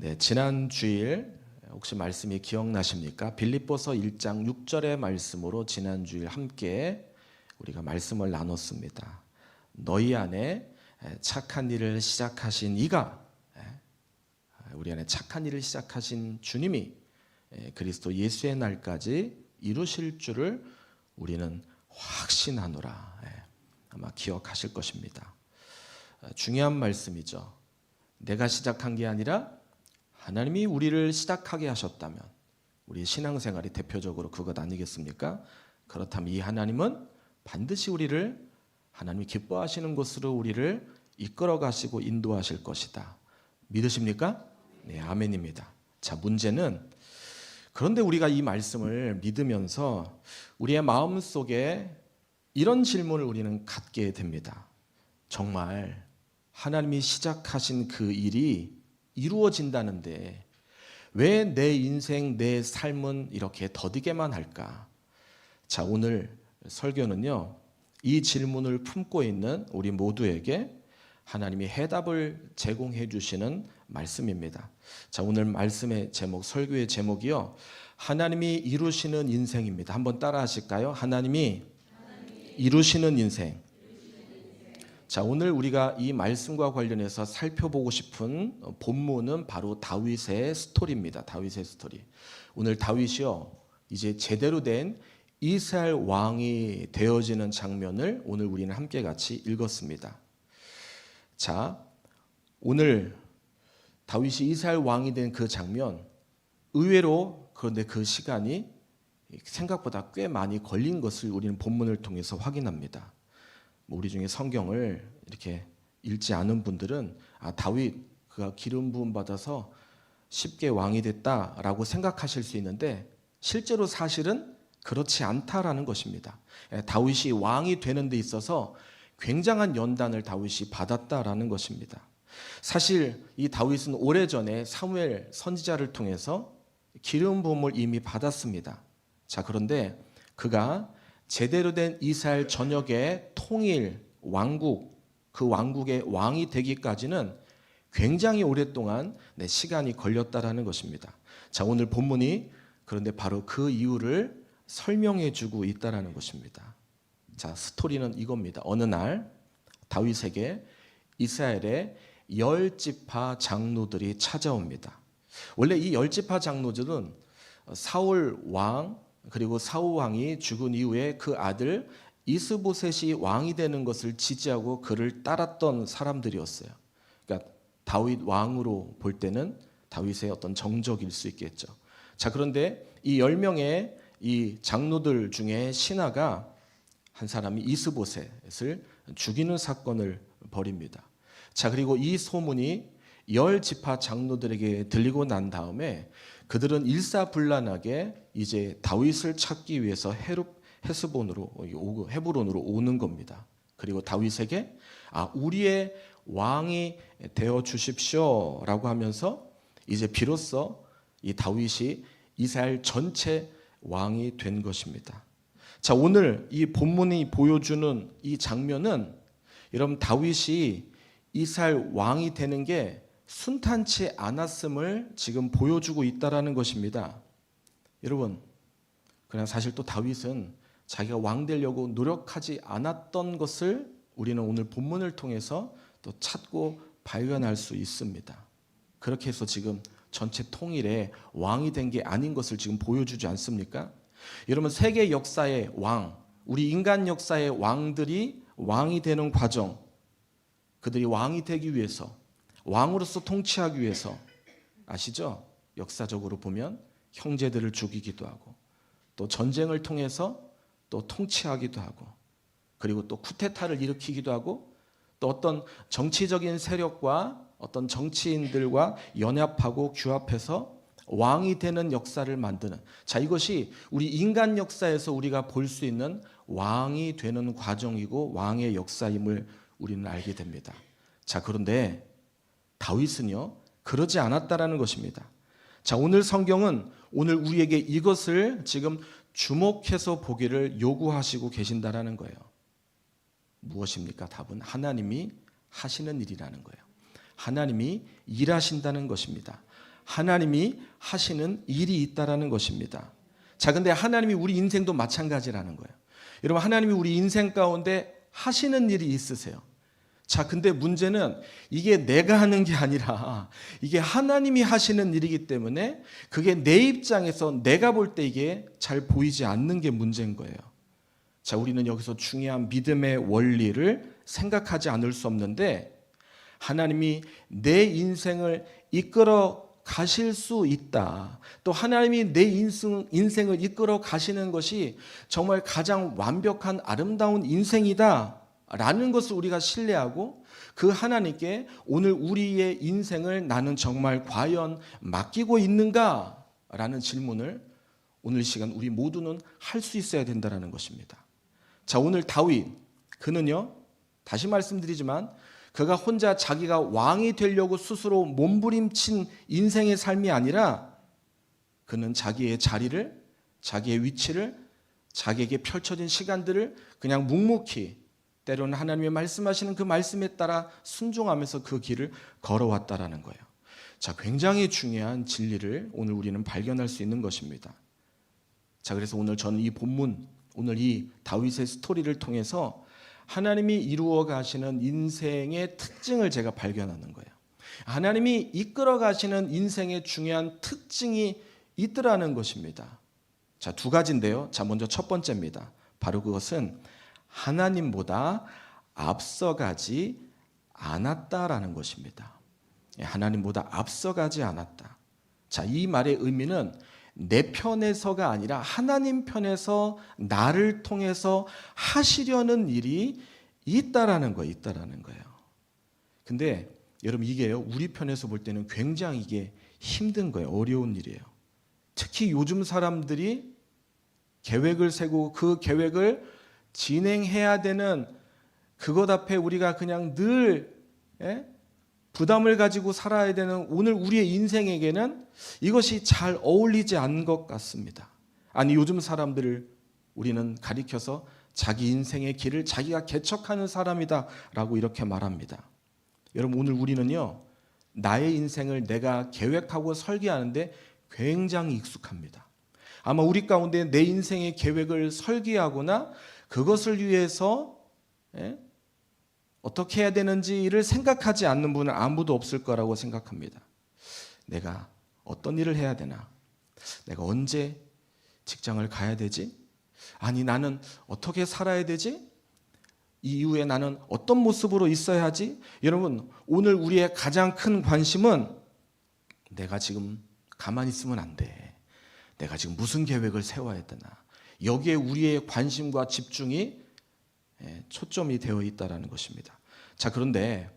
네, 지난 주일 혹시 말씀이 기억나십니까? 빌립보서 1장 6절의 말씀으로 지난 주일 함께 우리가 말씀을 나눴습니다. 너희 안에 착한 일을 시작하신 이가, 우리 안에 착한 일을 시작하신 주님이 그리스도 예수의 날까지 이루실 줄을 우리는 확신하노라. 아마 기억하실 것입니다. 중요한 말씀이죠. 내가 시작한 게 아니라 하나님이 우리를 시작하게 하셨다면, 우리 신앙생활이 대표적으로 그것 아니겠습니까? 그렇다면 이 하나님은 반드시 우리를 하나님이 기뻐하시는 곳으로 우리를 이끌어 가시고 인도하실 것이다. 믿으십니까? 네, 아멘입니다. 자, 문제는 그런데 우리가 이 말씀을 믿으면서 우리의 마음속에 이런 질문을 우리는 갖게 됩니다. 정말 하나님이 시작하신 그 일이 이루어진다는데 왜 내 인생, 내 삶은 이렇게 더디게만 할까? 자, 오늘 설교는요, 이 질문을 품고 있는 우리 모두에게 하나님이 해답을 제공해 주시는 말씀입니다. 자, 오늘 말씀의 제목, 설교의 제목이요, 하나님이 이루시는 인생입니다. 한번 따라 하실까요? 하나님이 이루시는 인생. 자, 오늘 우리가 이 말씀과 관련해서 살펴보고 싶은 본문은 바로 다윗의 스토리입니다. 다윗의 스토리. 오늘 다윗이요, 이제 제대로 된 이스라엘 왕이 되어지는 장면을 오늘 우리는 함께 같이 읽었습니다. 자, 오늘 다윗이 이스라엘 왕이 된 그 장면, 의외로 그런데 그 시간이 생각보다 꽤 많이 걸린 것을 우리는 본문을 통해서 확인합니다. 우리 중에 성경을 이렇게 읽지 않은 분들은 다윗 그가 기름 부음 받아서 쉽게 왕이 됐다라고 생각하실 수 있는데 실제로 사실은 그렇지 않다라는 것입니다. 다윗이 왕이 되는 데 있어서 굉장한 연단을 다윗이 받았다라는 것입니다. 사실 이 다윗은 오래전에 사무엘 선지자를 통해서 기름 부음을 이미 받았습니다. 자, 그런데 그가 제대로 된 이스라엘 전역의 통일, 왕국, 그 왕국의 왕이 되기까지는 굉장히 오랫동안 시간이 걸렸다라는 것입니다. 자, 오늘 본문이 그런데 바로 그 이유를 설명해 주고 있다라는 것입니다. 자, 스토리는 이겁니다. 어느 날 다윗에게 이스라엘의 10지파 장로들이 찾아옵니다. 원래 이 10지파 장로들은 사울 왕, 그리고 사울 왕이 죽은 이후에 그 아들 이스보셋이 왕이 되는 것을 지지하고 그를 따랐던 사람들이었어요. 그러니까 다윗 왕으로 볼 때는 다윗의 어떤 정적일 수 있겠죠. 자, 그런데 이 10명의 이 장로들 중에 신하가 한 사람이 이스보셋을 죽이는 사건을 벌입니다. 자, 그리고 이 소문이 10지파 장로들에게 들리고 난 다음에 그들은 일사불란하게 이제 다윗을 찾기 위해서 헤브론으로 오는 겁니다. 그리고 다윗에게 우리의 왕이 되어 주십시오라고 하면서 이제 비로소 이 다윗이 이스라엘 전체 왕이 된 것입니다. 자, 오늘 이 본문이 보여주는 이 장면은 여러분 다윗이 이스라엘 왕이 되는 게 순탄치 않았음을 지금 보여주고 있다라는 것입니다. 여러분, 그냥 사실 또 다윗은 자기가 왕 되려고 노력하지 않았던 것을 우리는 오늘 본문을 통해서 또 찾고 발견할 수 있습니다. 그렇게 해서 지금 전체 통일의 왕이 된 게 아닌 것을 지금 보여주지 않습니까? 여러분, 세계 역사의 왕, 우리 인간 역사의 왕들이 왕이 되는 과정, 그들이 왕이 되기 위해서, 왕으로서 통치하기 위해서 아시죠? 역사적으로 보면 형제들을 죽이기도 하고 또 전쟁을 통해서 또 통치하기도 하고 그리고 또 쿠데타를 일으키기도 하고 또 어떤 정치적인 세력과 어떤 정치인들과 연합하고 규합해서 왕이 되는 역사를 만드는, 자, 이것이 우리 인간 역사에서 우리가 볼 수 있는 왕이 되는 과정이고 왕의 역사임을 우리는 알게 됩니다. 자, 그런데 다윗은요 그러지 않았다라는 것입니다. 자, 오늘 성경은 오늘 우리에게 이것을 지금 주목해서 보기를 요구하시고 계신다라는 거예요. 무엇입니까? 답은 하나님이 하시는 일이라는 거예요. 하나님이 일하신다는 것입니다. 하나님이 하시는 일이 있다라는 것입니다. 자, 근데 하나님이 우리 인생도 마찬가지라는 거예요. 여러분, 하나님이 우리 인생 가운데 하시는 일이 있으세요. 자, 근데 문제는 이게 내가 하는 게 아니라 이게 하나님이 하시는 일이기 때문에 그게 내 입장에서 내가 볼 때 이게 잘 보이지 않는 게 문제인 거예요. 자, 우리는 여기서 중요한 믿음의 원리를 생각하지 않을 수 없는데, 하나님이 내 인생을 이끌어 가실 수 있다. 또 하나님이 내 인생을 이끌어 가시는 것이 정말 가장 완벽한 아름다운 인생이다 라는 것을 우리가 신뢰하고, 그 하나님께 오늘 우리의 인생을 나는 정말 과연 맡기고 있는가 라는 질문을 오늘 시간 우리 모두는 할 수 있어야 된다는 것입니다. 자, 오늘 다윗, 그는요, 다시 말씀드리지만 그가 혼자 자기가 왕이 되려고 스스로 몸부림친 인생의 삶이 아니라, 그는 자기의 자리를, 자기의 위치를, 자기에게 펼쳐진 시간들을 그냥 묵묵히, 때로는 하나님의 말씀하시는 그 말씀에 따라 순종하면서 그 길을 걸어왔다라는 거예요. 자, 굉장히 중요한 진리를 오늘 우리는 발견할 수 있는 것입니다. 자, 그래서 오늘 저는 이 본문, 오늘 이 다윗의 스토리를 통해서 하나님이 이루어 가시는 인생의 특징을 제가 발견하는 거예요. 하나님이 이끌어 가시는 인생의 중요한 특징이 있더라는 것입니다. 자, 두 가지인데요. 자, 먼저 첫 번째입니다. 바로 그것은 하나님보다 앞서가지 않았다라는 것입니다. 하나님보다 앞서가지 않았다. 자, 이 말의 의미는 내 편에서가 아니라 하나님 편에서 나를 통해서 하시려는 일이 있다라는 거예요. 있다라는 거예요. 근데 여러분, 이게요, 우리 편에서 볼 때는 굉장히 이게 힘든 거예요. 어려운 일이에요. 특히 요즘 사람들이 계획을 세고 그 계획을 진행해야 되는 그것 앞에 우리가 그냥 늘 부담을 가지고 살아야 되는 오늘 우리의 인생에게는 이것이 잘 어울리지 않는 것 같습니다. 아니, 요즘 사람들을 우리는 가리켜서 자기 인생의 길을 자기가 개척하는 사람이다라고 이렇게 말합니다. 여러분, 오늘 우리는요, 나의 인생을 내가 계획하고 설계하는데 굉장히 익숙합니다. 아마 우리 가운데 내 인생의 계획을 설계하거나 그것을 위해서 어떻게 해야 되는지를 생각하지 않는 분은 아무도 없을 거라고 생각합니다. 내가 어떤 일을 해야 되나? 내가 언제 직장을 가야 되지? 아니, 나는 어떻게 살아야 되지? 이후에 나는 어떤 모습으로 있어야 하지? 여러분, 오늘 우리의 가장 큰 관심은 내가 지금 가만히 있으면 안 돼. 내가 지금 무슨 계획을 세워야 되나? 여기에 우리의 관심과 집중이 초점이 되어 있다는 것입니다. 자, 그런데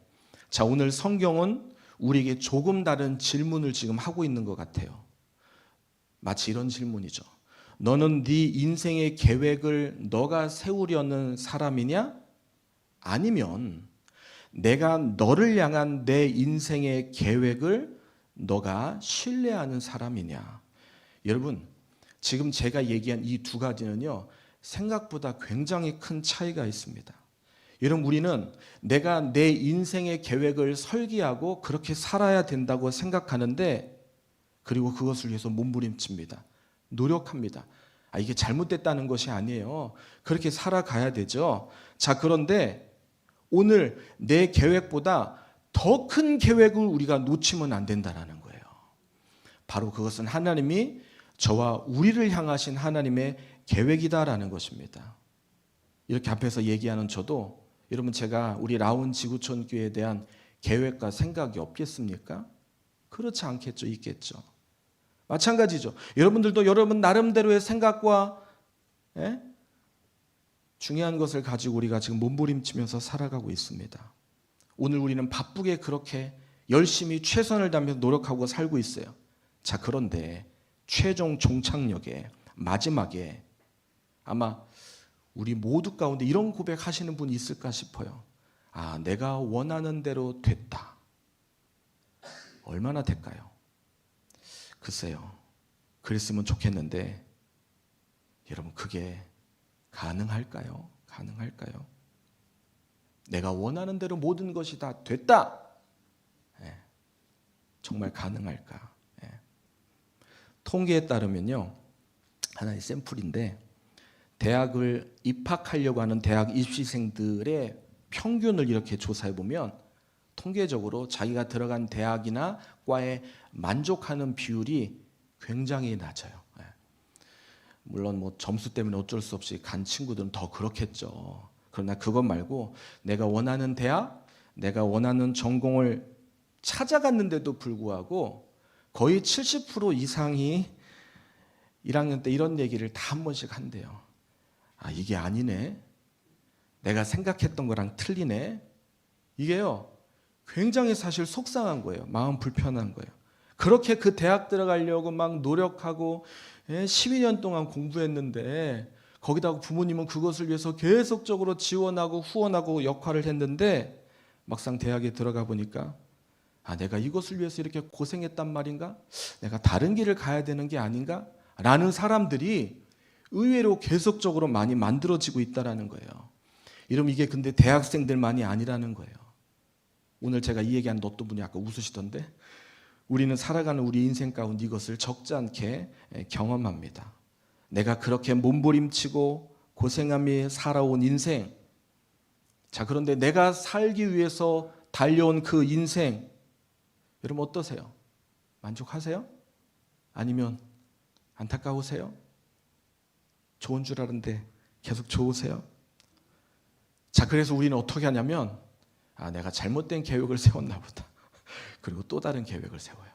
자, 오늘 성경은 우리에게 조금 다른 질문을 지금 하고 있는 것 같아요. 마치 이런 질문이죠. 너는 네 인생의 계획을 너가 세우려는 사람이냐? 아니면 내가 너를 향한 내 인생의 계획을 너가 신뢰하는 사람이냐? 여러분, 지금 제가 얘기한 이 두 가지는요, 생각보다 굉장히 큰 차이가 있습니다. 여러분, 우리는 내가 내 인생의 계획을 설계하고 그렇게 살아야 된다고 생각하는데, 그리고 그것을 위해서 몸부림칩니다. 노력합니다. 이게 잘못됐다는 것이 아니에요. 그렇게 살아가야 되죠. 자, 그런데 오늘 내 계획보다 더 큰 계획을 우리가 놓치면 안 된다는 거예요. 바로 그것은 하나님이 저와 우리를 향하신 하나님의 계획이다라는 것입니다. 이렇게 앞에서 얘기하는 저도, 여러분, 제가 우리 라운 지구촌 교회에 대한 계획과 생각이 없겠습니까? 그렇지 않겠죠. 있겠죠. 마찬가지죠. 여러분들도 여러분 나름대로의 생각과 중요한 것을 가지고 우리가 지금 몸부림치면서 살아가고 있습니다. 오늘 우리는 바쁘게 그렇게 열심히 최선을 다하면서 노력하고 살고 있어요. 자, 그런데 최종 종착역에 마지막에 아마 우리 모두 가운데 이런 고백하시는 분이 있을까 싶어요. 내가 원하는 대로 됐다. 얼마나 될까요? 글쎄요. 그랬으면 좋겠는데, 여러분, 그게 가능할까요? 가능할까요? 내가 원하는 대로 모든 것이 다 됐다. 정말 가능할까? 통계에 따르면요, 하나의 샘플인데 대학을 입학하려고 하는 대학 입시생들의 평균을 이렇게 조사해 보면 통계적으로 자기가 들어간 대학이나 과에 만족하는 비율이 굉장히 낮아요. 예. 물론 뭐 점수 때문에 어쩔 수 없이 간 친구들은 더 그렇겠죠. 그러나 그것 말고 내가 원하는 대학, 내가 원하는 전공을 찾아갔는데도 불구하고 거의 70% 이상이 1학년 때 이런 얘기를 다 한 번씩 한대요. 아, 이게 아니네. 내가 생각했던 거랑 틀리네. 이게요, 굉장히 사실 속상한 거예요. 마음 불편한 거예요. 그렇게 그 대학 들어가려고 막 노력하고 12년 동안 공부했는데 거기다가 부모님은 그것을 위해서 계속적으로 지원하고 후원하고 역할을 했는데 막상 대학에 들어가 보니까 아, 내가 이것을 위해서 이렇게 고생했단 말인가? 내가 다른 길을 가야 되는 게 아닌가? 라는 사람들이 의외로 계속적으로 많이 만들어지고 있다는 거예요. 이러면 이게 근데 대학생들만이 아니라는 거예요. 오늘 제가 이 얘기하는데 어떤 분이 아까 웃으시던데 우리는 살아가는 우리 인생 가운데 이것을 적지 않게 경험합니다. 내가 그렇게 몸부림치고 고생하며 살아온 인생, 자, 그런데 내가 살기 위해서 달려온 그 인생, 여러분 어떠세요? 만족하세요? 아니면 안타까우세요? 좋은 줄 아는데 계속 좋으세요? 자, 그래서 우리는 어떻게 하냐면 아, 내가 잘못된 계획을 세웠나 보다. 그리고 또 다른 계획을 세워요.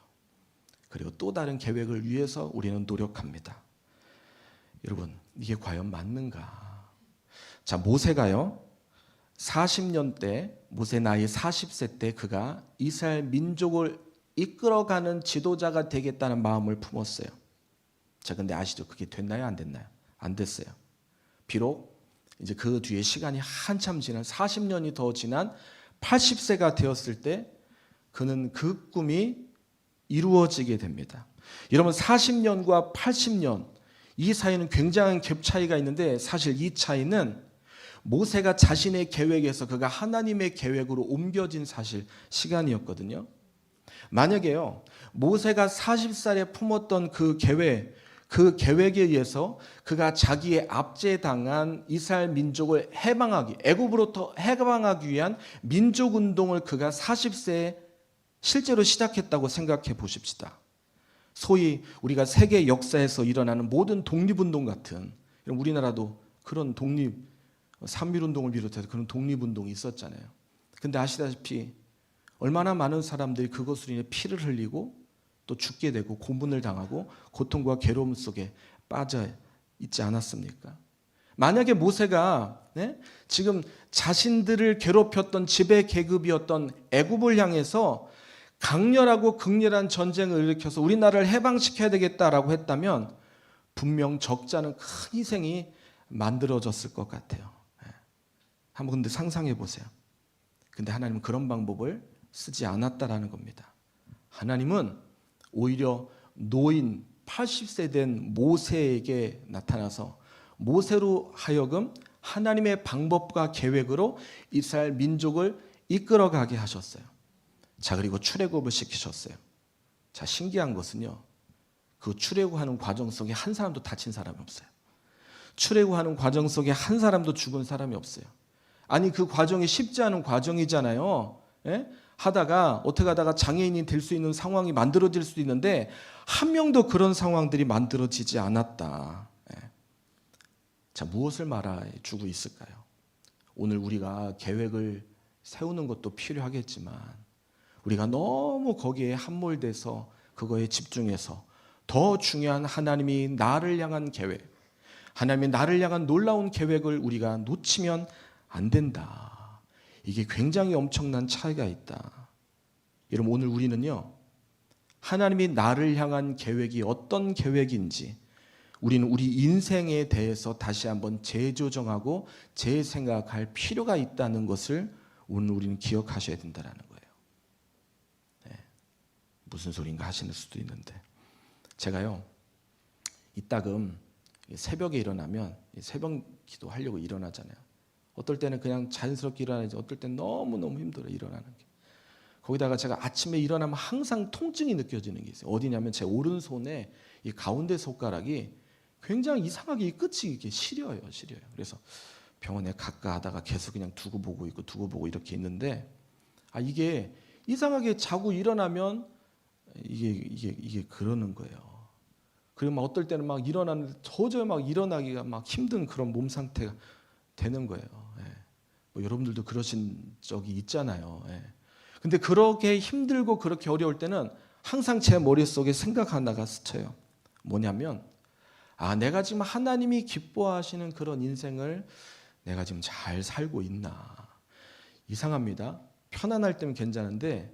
그리고 또 다른 계획을 위해서 우리는 노력합니다. 여러분, 이게 과연 맞는가? 자, 모세가요, 40년 때, 모세 나이 40세 때 그가 이스라엘 민족을 이끌어가는 지도자가 되겠다는 마음을 품었어요. 자, 근데 아시죠? 그게 됐나요? 안 됐나요? 안 됐어요. 비록 이제 그 뒤에 시간이 한참 지난 40년이 더 지난 80세가 되었을 때 그는 그 꿈이 이루어지게 됩니다. 여러분 40년과 80년 이 사이는 굉장한 갭 차이가 있는데 사실 이 차이는 모세가 자신의 계획에서 그가 하나님의 계획으로 옮겨진 사실 시간이었거든요. 만약에요 모세가 40살에 품었던 그 계획에 의해서 그가 자기의 압제당한 이스라엘 민족을 해방하기, 애굽으로부터 해방하기 위한 민족운동을 그가 40세에 실제로 시작했다고 생각해 보십시다. 소위 우리가 세계 역사에서 일어나는 모든 독립운동 같은, 우리나라도 그런 독립, 3.1운동을 비롯해서 그런 독립운동이 있었잖아요. 근데 아시다시피 얼마나 많은 사람들이 그것으로 인해 피를 흘리고 또 죽게 되고 고문을 당하고 고통과 괴로움 속에 빠져 있지 않았습니까? 만약에 모세가 지금 자신들을 괴롭혔던 지배 계급이었던 애굽을 향해서 강렬하고 극렬한 전쟁을 일으켜서 우리나라를 해방시켜야 되겠다라고 했다면 분명 적지 않은 큰 희생이 만들어졌을 것 같아요. 한번 근데 상상해 보세요. 근데 하나님은 그런 방법을 쓰지 않았다라는 겁니다. 하나님은 오히려 노인 80세 된 모세에게 나타나서 모세로 하여금 하나님의 방법과 계획으로 이스라엘 민족을 이끌어가게 하셨어요. 자, 그리고 출애굽을 시키셨어요. 자, 신기한 것은요, 그 출애굽하는 과정 속에 한 사람도 다친 사람이 없어요. 출애굽하는 과정 속에 한 사람도 죽은 사람이 없어요. 아니, 그 과정이 쉽지 않은 과정이잖아요. 어떻게 하다가 장애인이 될 수 있는 상황이 만들어질 수도 있는데 한 명도 그런 상황들이 만들어지지 않았다. 자, 무엇을 말해주고 있을까요? 오늘 우리가 계획을 세우는 것도 필요하겠지만 우리가 너무 거기에 함몰돼서 그거에 집중해서 더 중요한 하나님이 나를 향한 계획, 하나님이 나를 향한 놀라운 계획을 우리가 놓치면 안 된다. 이게 굉장히 엄청난 차이가 있다. 여러분, 오늘 우리는요, 하나님이 나를 향한 계획이 어떤 계획인지 우리는 우리 인생에 대해서 다시 한번 재조정하고 재생각할 필요가 있다는 것을 오늘 우리는 기억하셔야 된다는 거예요. 무슨 소린가 하시는 수도 있는데 제가요, 이따금 새벽에 일어나면 새벽 기도하려고 일어나잖아요. 어떨 때는 그냥 자연스럽게 일어나지 어떨 때는 너무너무 힘들어요, 일어나는 게. 거기다가 제가 아침에 일어나면 항상 통증이 느껴지는 게 있어요. 어디냐면 제 오른손에 이 가운데 손가락이 굉장히 이상하게 이 끝이 이렇게 시려요. 그래서 병원에 갈까 하다가 계속 그냥 두고 보고 이렇게 있는데, 이게 이상하게 자고 일어나면 이게 그러는 거예요. 그리고 막 어떨 때는 막 일어나는데 도저히 막 일어나기가 막 힘든 그런 몸 상태가 되는 거예요. 뭐 여러분들도 그러신 적이 있잖아요. 근데 그렇게 힘들고 그렇게 어려울 때는 항상 제 머릿속에 생각 하나가 스쳐요. 뭐냐면, 내가 지금 하나님이 기뻐하시는 그런 인생을 내가 지금 잘 살고 있나. 이상합니다. 편안할 때는 괜찮은데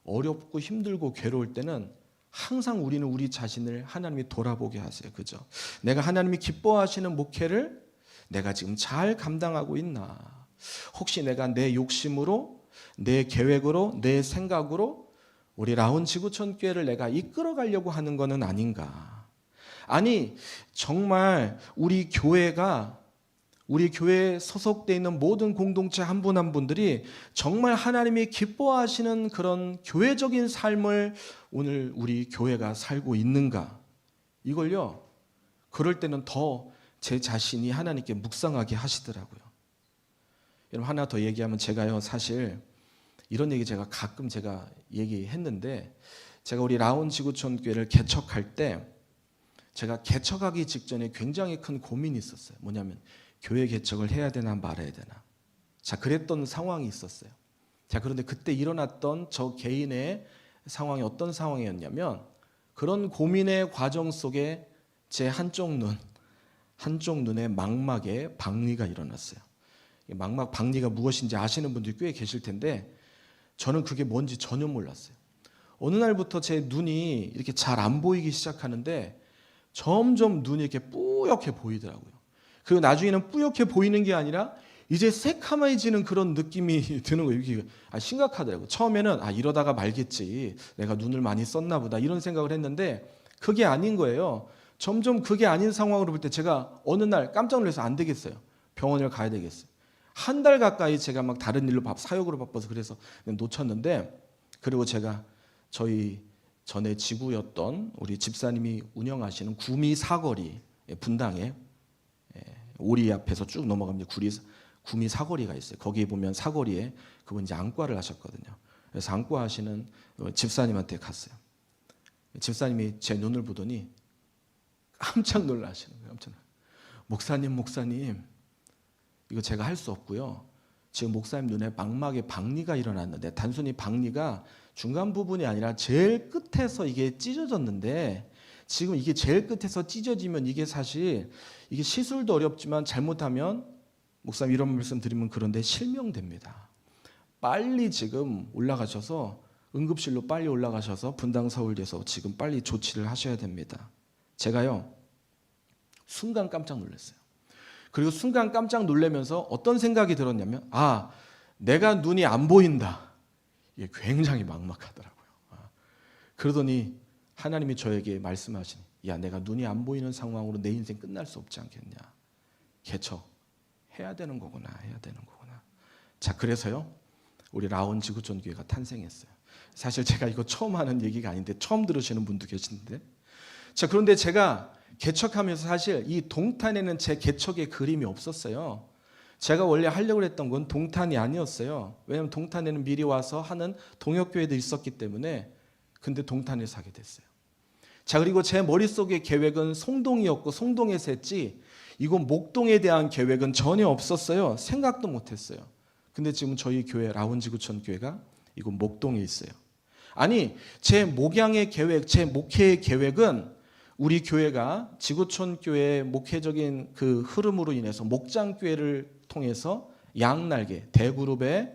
어렵고 힘들고 괴로울 때는 항상 우리는 우리 자신을 하나님이 돌아보게 하세요. 그죠? 내가 하나님이 기뻐하시는 목회를 내가 지금 잘 감당하고 있나. 혹시 내가 내 욕심으로, 내 계획으로, 내 생각으로 우리 라온 지구촌 교회를 내가 이끌어 가려고 하는 것은 아닌가. 아니, 정말 우리 교회에 소속되어 있는 모든 공동체 한 분 한 분들이 정말 하나님이 기뻐하시는 그런 교회적인 삶을 오늘 우리 교회가 살고 있는가. 이걸요, 그럴 때는 더 제 자신이 하나님께 묵상하게 하시더라고요. 여러분, 하나 더 얘기하면, 제가요, 사실 이런 얘기 제가 가끔 얘기했는데, 제가 우리 라온 지구촌 교회를 개척할 때 제가 개척하기 직전에 굉장히 큰 고민이 있었어요. 뭐냐면, 교회 개척을 해야 되나 말아야 되나. 그랬던 상황이 있었어요. 그런데 그때 일어났던 저 개인의 상황이 어떤 상황이었냐면, 그런 고민의 과정 속에 제 한쪽 눈에 망막에 박리가 일어났어요. 망막 박리가 무엇인지 아시는 분들이 꽤 계실 텐데, 저는 그게 뭔지 전혀 몰랐어요. 어느 날부터 제 눈이 이렇게 잘 안 보이기 시작하는데 점점 눈이 이렇게 뿌옇게 보이더라고요. 그리고 나중에는 뿌옇게 보이는 게 아니라 이제 새카매지는 그런 느낌이 드는 거예요. 이게 심각하더라고요. 처음에는 이러다가 말겠지, 내가 눈을 많이 썼나 보다, 이런 생각을 했는데 그게 아닌 거예요. 점점 그게 아닌 상황으로 볼 때 제가 어느 날 깜짝 놀라서 안 되겠어요. 병원을 가야 되겠어요. 한 달 가까이 제가 막 다른 일로 사역으로 바빠서 그래서 그냥 놓쳤는데, 그리고 제가 저희 전에 지구였던 우리 집사님이 운영하시는 구미 사거리, 분당에 오리 앞에서 쭉 넘어가면 구미 사거리가 있어요. 거기 보면 사거리에 그분 이제 안과를 하셨거든요. 그래서 안과 하시는 집사님한테 갔어요. 집사님이 제 눈을 보더니 깜짝 놀라시는 거예요. 목사님, 이거 제가 할 수 없고요. 지금 목사님 눈에 망막에 박리가 일어났는데, 단순히 박리가 중간 부분이 아니라 제일 끝에서 이게 찢어졌는데, 지금 이게 제일 끝에서 찢어지면 이게 사실 이게 시술도 어렵지만 잘못하면, 목사님 이런 말씀 드리면 그런데 실명됩니다. 빨리 지금 올라가셔서 응급실로 빨리 올라가셔서 분당 서울대에서 지금 빨리 조치를 하셔야 됩니다. 제가요, 순간 깜짝 놀랐어요. 그리고 순간 깜짝 놀라면서 어떤 생각이 들었냐면, 내가 눈이 안 보인다. 이게 굉장히 막막하더라고요. 그러더니 하나님이 저에게 말씀하시니, 내가 눈이 안 보이는 상황으로 내 인생 끝날 수 없지 않겠냐. 개척해야 되는 거구나. 그래서요, 우리 라온 지구촌 교회가 탄생했어요. 사실 제가 이거 처음 하는 얘기가 아닌데 처음 들으시는 분도 계시는데, 그런데 제가 개척하면서 사실 이 동탄에는 제 개척의 그림이 없었어요. 제가 원래 하려고 했던 건 동탄이 아니었어요. 왜냐하면 동탄에는 미리 와서 하는 동역교회도 있었기 때문에. 근데 동탄에서 하게 됐어요. 그리고 제 머릿속의 계획은 송동이었고 송동에서 했지, 이건 목동에 대한 계획은 전혀 없었어요. 생각도 못했어요. 근데 지금 저희 교회 라온 지구촌 교회가 이곳 목동에 있어요. 제 목양의 계획, 제 목회의 계획은 우리 교회가 지구촌 교회의 목회적인 그 흐름으로 인해서 목장교회를 통해서 양날개, 대그룹의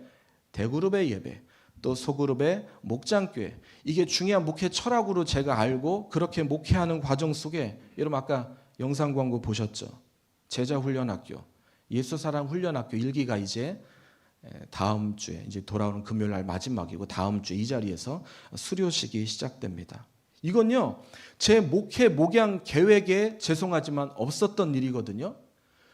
예배, 또 소그룹의 목장교회, 이게 중요한 목회 철학으로 제가 알고 그렇게 목회하는 과정 속에, 여러분 아까 영상 광고 보셨죠? 제자훈련학교, 예수사랑 훈련학교 1기가 이제 다음 주에 이제 돌아오는 금요일 날 마지막이고, 다음 주에 이 자리에서 수료식이 시작됩니다. 이건요, 제 목회 목양 계획에 죄송하지만 없었던 일이거든요.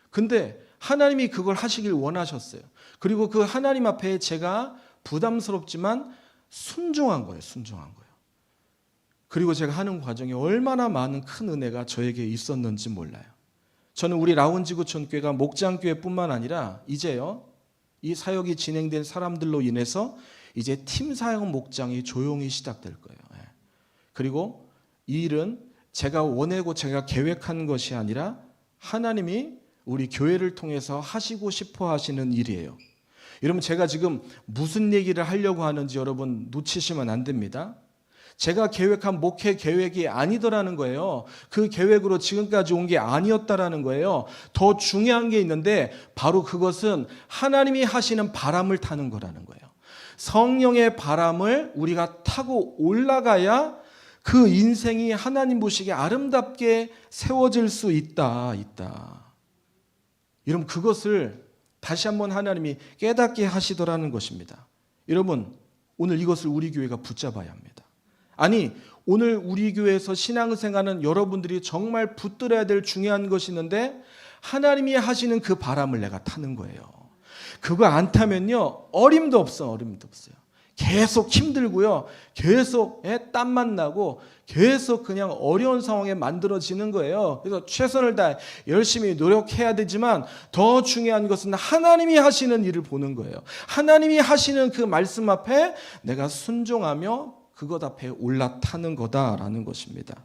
근데 하나님이 그걸 하시길 원하셨어요. 그리고 그 하나님 앞에 제가 부담스럽지만 순종한 거예요. 순종한 거예요. 그리고 제가 하는 과정에 얼마나 많은 큰 은혜가 저에게 있었는지 몰라요. 저는 우리 라운지구촌교회가 목장교회뿐만 아니라 이제요, 이 사역이 진행된 사람들로 인해서 이제 팀 사역 목장이 조용히 시작될 거예요. 그리고 이 일은 제가 원하고 제가 계획한 것이 아니라 하나님이 우리 교회를 통해서 하시고 싶어 하시는 일이에요. 여러분, 제가 지금 무슨 얘기를 하려고 하는지 여러분 놓치시면 안 됩니다. 제가 계획한 목회 계획이 아니더라는 거예요. 그 계획으로 지금까지 온 게 아니었다라는 거예요. 더 중요한 게 있는데 바로 그것은 하나님이 하시는 바람을 타는 거라는 거예요. 성령의 바람을 우리가 타고 올라가야 그 인생이 하나님 보시기에 아름답게 세워질 수 있다. 여러분, 그것을 다시 한번 하나님이 깨닫게 하시더라는 것입니다. 여러분, 오늘 이것을 우리 교회가 붙잡아야 합니다. 아니, 오늘 우리 교회에서 신앙생활하는 여러분들이 정말 붙들어야 될 중요한 것이 있는데 하나님이 하시는 그 바람을 내가 타는 거예요. 그거 안 타면요, 어림도 없어요. 계속 힘들고요, 계속 땀만 나고 계속 그냥 어려운 상황에 만들어지는 거예요. 그래서 최선을 다해 열심히 노력해야 되지만 더 중요한 것은 하나님이 하시는 일을 보는 거예요. 하나님이 하시는 그 말씀 앞에 내가 순종하며 그것 앞에 올라타는 거다라는 것입니다.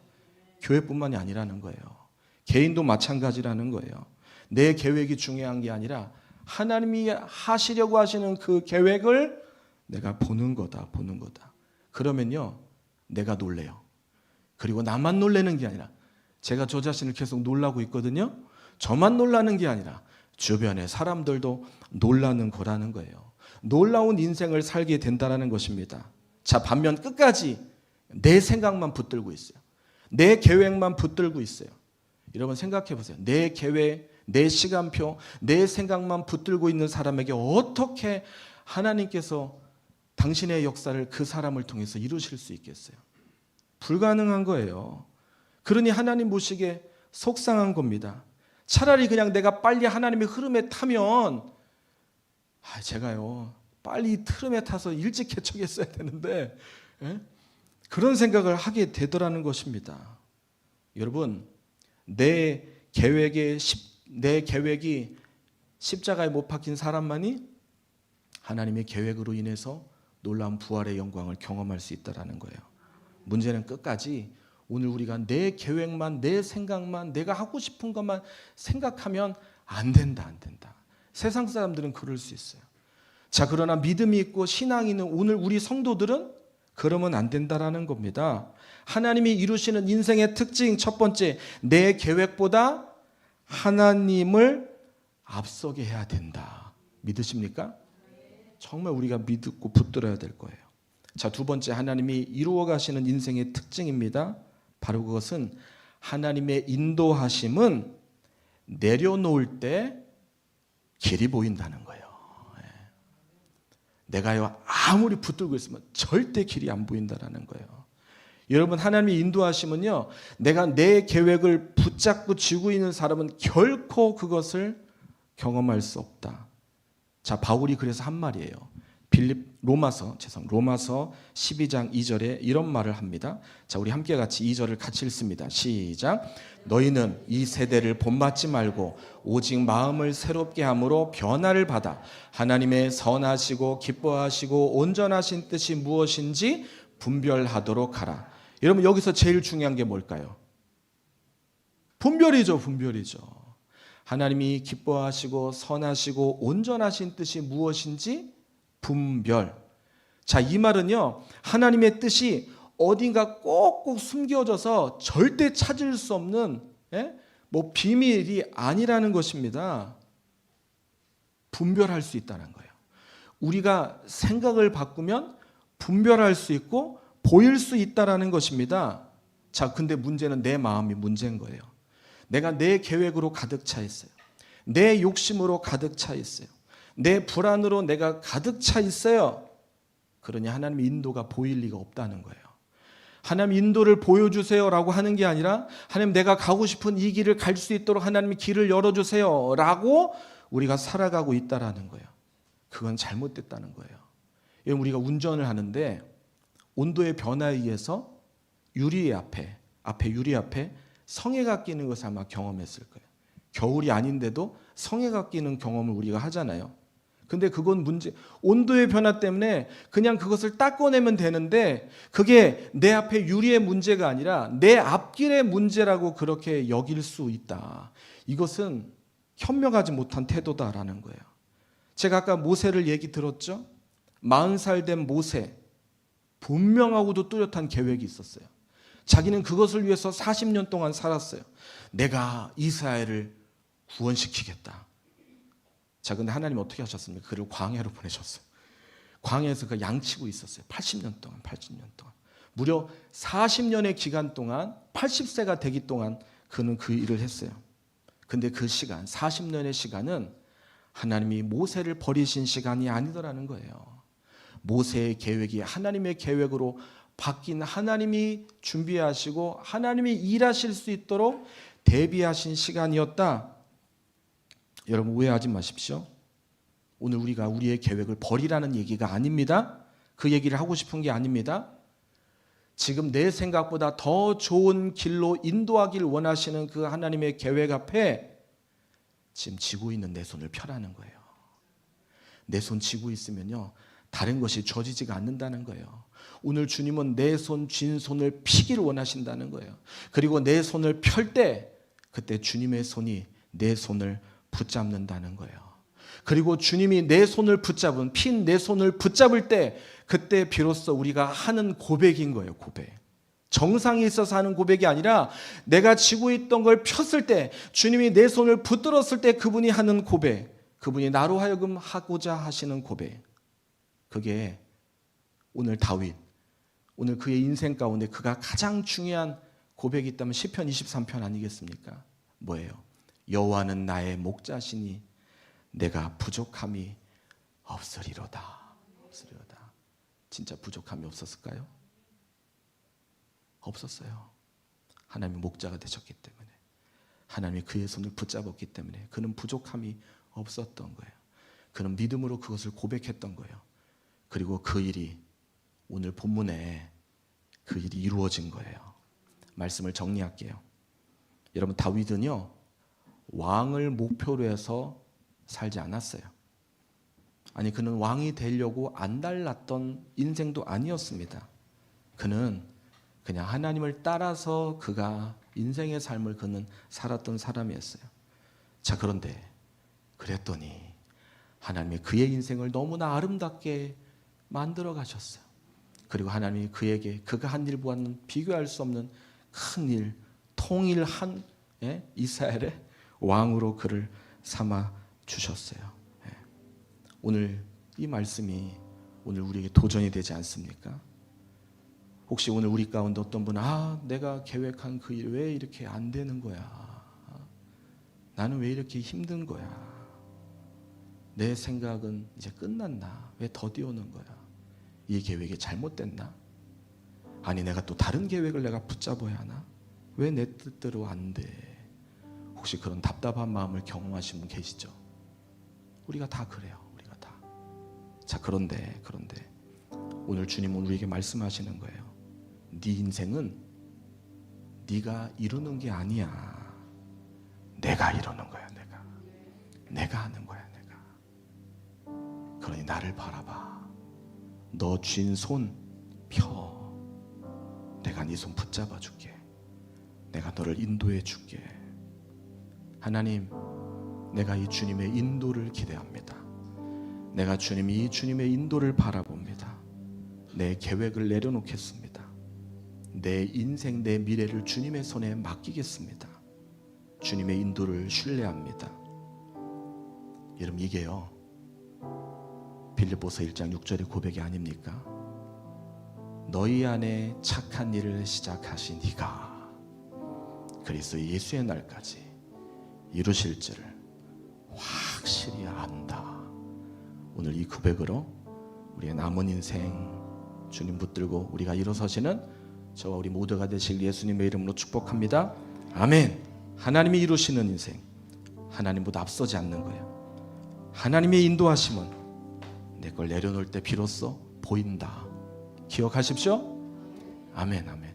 교회뿐만이 아니라는 거예요. 개인도 마찬가지라는 거예요. 내 계획이 중요한 게 아니라 하나님이 하시려고 하시는 그 계획을 내가 보는 거다. 그러면요, 내가 놀래요. 그리고 나만 놀라는 게 아니라 제가 저 자신을 계속 놀라고 있거든요. 저만 놀라는 게 아니라 주변의 사람들도 놀라는 거라는 거예요. 놀라운 인생을 살게 된다는 것입니다. 자, 반면 끝까지 내 생각만 붙들고 있어요. 내 계획만 붙들고 있어요. 여러분 생각해 보세요. 내 계획, 내 시간표, 내 생각만 붙들고 있는 사람에게 어떻게 하나님께서 당신의 역사를 그 사람을 통해서 이루실 수 있겠어요? 불가능한 거예요. 그러니 하나님 보시기에 속상한 겁니다. 차라리 그냥 내가 빨리 하나님의 흐름에 타면 제가요 빨리 흐름에 타서 일찍 개척했어야 되는데 그런 생각을 하게 되더라는 것입니다. 여러분, 내 계획이 십자가에 못 박힌 사람만이 하나님의 계획으로 인해서 놀라운 부활의 영광을 경험할 수 있다는 거예요. 문제는 끝까지 오늘 우리가 내 계획만, 내 생각만, 내가 하고 싶은 것만 생각하면 안 된다. 세상 사람들은 그럴 수 있어요. 자, 그러나 믿음이 있고 신앙이 있는 오늘 우리 성도들은 그러면 안 된다라는 겁니다. 하나님이 이루시는 인생의 특징 첫 번째, 내 계획보다 하나님을 앞서게 해야 된다. 믿으십니까? 정말 우리가 믿고 붙들어야 될 거예요. 자, 두 번째, 하나님이 이루어 가시는 인생의 특징입니다. 바로 그것은 하나님의 인도하심은 내려놓을 때 길이 보인다는 거예요. 내가요 아무리 붙들고 있으면 절대 길이 안 보인다는 거예요. 여러분, 하나님의 인도하심은요, 내가 내 계획을 붙잡고 쥐고 있는 사람은 결코 그것을 경험할 수 없다. 자, 바울이 그래서 한 말이에요. 로마서 12장 2절에 이런 말을 합니다. 자, 우리 함께 같이 2절을 같이 읽습니다. 시작. 너희는 이 세대를 본받지 말고 오직 마음을 새롭게 함으로 변화를 받아 하나님의 선하시고 기뻐하시고 온전하신 뜻이 무엇인지 분별하도록 하라. 여러분, 여기서 제일 중요한 게 뭘까요? 분별이죠. 하나님이 기뻐하시고 선하시고 온전하신 뜻이 무엇인지 분별. 자, 이 말은요, 하나님의 뜻이 어딘가 꼭꼭 숨겨져서 절대 찾을 수 없는 비밀이 아니라는 것입니다. 분별할 수 있다는 거예요. 우리가 생각을 바꾸면 분별할 수 있고 보일 수 있다는 것입니다. 자, 근데 문제는 내 마음이 문제인 거예요. 내가 내 계획으로 가득 차 있어요. 내 욕심으로 가득 차 있어요. 내 불안으로 내가 가득 차 있어요. 그러니 하나님의 인도가 보일 리가 없다는 거예요. 하나님 인도를 보여주세요라고 하는 게 아니라 하나님 내가 가고 싶은 이 길을 갈 수 있도록 하나님이 길을 열어주세요라고 우리가 살아가고 있다라는 거예요. 그건 잘못됐다는 거예요. 우리가 운전을 하는데 온도의 변화에 의해서 유리 앞에 유리 앞에 성에가 끼는 것을 아마 경험했을 거예요. 겨울이 아닌데도 성에가 끼는 경험을 우리가 하잖아요. 근데 그건 온도의 변화 때문에 그냥 그것을 닦아내면 되는데 그게 내 앞에 유리의 문제가 아니라 내 앞길의 문제라고 그렇게 여길 수 있다. 이것은 현명하지 못한 태도다라는 거예요. 제가 아까 모세를 얘기 들었죠? 40살 된 모세, 분명하고도 뚜렷한 계획이 있었어요. 자기는 그것을 위해서 40년 동안 살았어요. 내가 이스라엘을 구원시키겠다. 자, 근데 하나님 어떻게 하셨습니까? 그를 광야로 보내셨어요. 광야에서 그 양치고 있었어요. 80년 동안. 무려 40년의 기간 동안 80세가 되기 동안 그는 그 일을 했어요. 근데 그 시간, 40년의 시간은 하나님이 모세를 버리신 시간이 아니더라는 거예요. 모세의 계획이 하나님의 계획으로 바뀐, 하나님이 준비하시고 하나님이 일하실 수 있도록 대비하신 시간이었다. 여러분 오해하지 마십시오. 오늘 우리가 우리의 계획을 버리라는 얘기가 아닙니다. 그 얘기를 하고 싶은 게 아닙니다. 지금 내 생각보다 더 좋은 길로 인도하길 원하시는 그 하나님의 계획 앞에 지금 쥐고 있는 내 손을 펴라는 거예요. 내 손 쥐고 있으면요, 다른 것이 쥐지가 않는다는 거예요. 오늘 주님은 내 손 쥔 손을 피기를 원하신다는 거예요. 그리고 내 손을 펼 때 그때 주님의 손이 내 손을 붙잡는다는 거예요. 그리고 주님이 내 손을 붙잡은, 핀 내 손을 붙잡을 때 그때 비로소 우리가 하는 고백인 거예요. 고백. 정상에 있어서 하는 고백이 아니라 내가 쥐고 있던 걸 폈을 때, 주님이 내 손을 붙들었을 때 그분이 하는 고백, 그분이 나로 하여금 하고자 하시는 고백. 그게 오늘 다윗, 오늘 그의 인생 가운데 그가 가장 중요한 고백이 있다면 시편 23편 아니겠습니까? 뭐예요? 여호와는 나의 목자시니 내가 부족함이 없으리로다. 진짜 부족함이 없었을까요? 없었어요. 하나님이 목자가 되셨기 때문에, 하나님이 그의 손을 붙잡았기 때문에 그는 부족함이 없었던 거예요. 그는 믿음으로 그것을 고백했던 거예요. 그리고 그 일이 오늘 본문에 그 일이 이루어진 거예요. 말씀을 정리할게요. 여러분, 다윗은요, 왕을 목표로 해서 살지 않았어요. 아니, 그는 왕이 되려고 안달났던 인생도 아니었습니다. 그는 그냥 하나님을 따라서 그가 인생의 삶을 그는 살았던 사람이었어요. 자, 그런데 그랬더니 하나님이 그의 인생을 너무나 아름답게 만들어 가셨어요. 그리고 하나님이 그에게 그가 한 일과는 비교할 수 없는 큰 일, 통일한 이스라엘의 왕으로 그를 삼아 주셨어요. 오늘 이 말씀이 오늘 우리에게 도전이 되지 않습니까? 혹시 오늘 우리 가운데 어떤 분은 내가 계획한 그 일 왜 이렇게 안 되는 거야? 나는 왜 이렇게 힘든 거야? 내 생각은 이제 끝났나? 왜 더디오는 거야? 이 계획이 잘못됐나? 아니, 내가 또 다른 계획을 내가 붙잡아야 하나? 왜 내 뜻대로 안 돼? 혹시 그런 답답한 마음을 경험하신 분 계시죠? 우리가 다 그래요. 우리가 다. 자, 그런데 오늘 주님은 우리에게 말씀하시는 거예요. 네 인생은 네가 이루는 게 아니야. 내가 이루는 거야. 내가 하는 거야. 그러니 나를 바라봐. 너 쥔 손 펴. 내가 네 손 붙잡아 줄게. 내가 너를 인도해 줄게. 하나님, 내가 이 주님의 인도를 기대합니다. 내가 이 주님의 인도를 바라봅니다. 내 계획을 내려놓겠습니다. 내 인생, 내 미래를 주님의 손에 맡기겠습니다. 주님의 인도를 신뢰합니다. 여러분, 이게요, 빌립보서 1장 6절의 고백이 아닙니까? 너희 안에 착한 일을 시작하신 이가 그리스도 예수의 날까지 이루실 줄을 확실히 안다. 오늘 이 고백으로 우리의 남은 인생 주님 붙들고 우리가 일어서시는 저와 우리 모두가 되실 예수님의 이름으로 축복합니다. 아멘. 하나님이 이루시는 인생, 하나님보다 앞서지 않는 거예요. 하나님의 인도하심은 내 걸 내려놓을 때 비로소 보인다. 기억하십시오. 아멘, 아멘.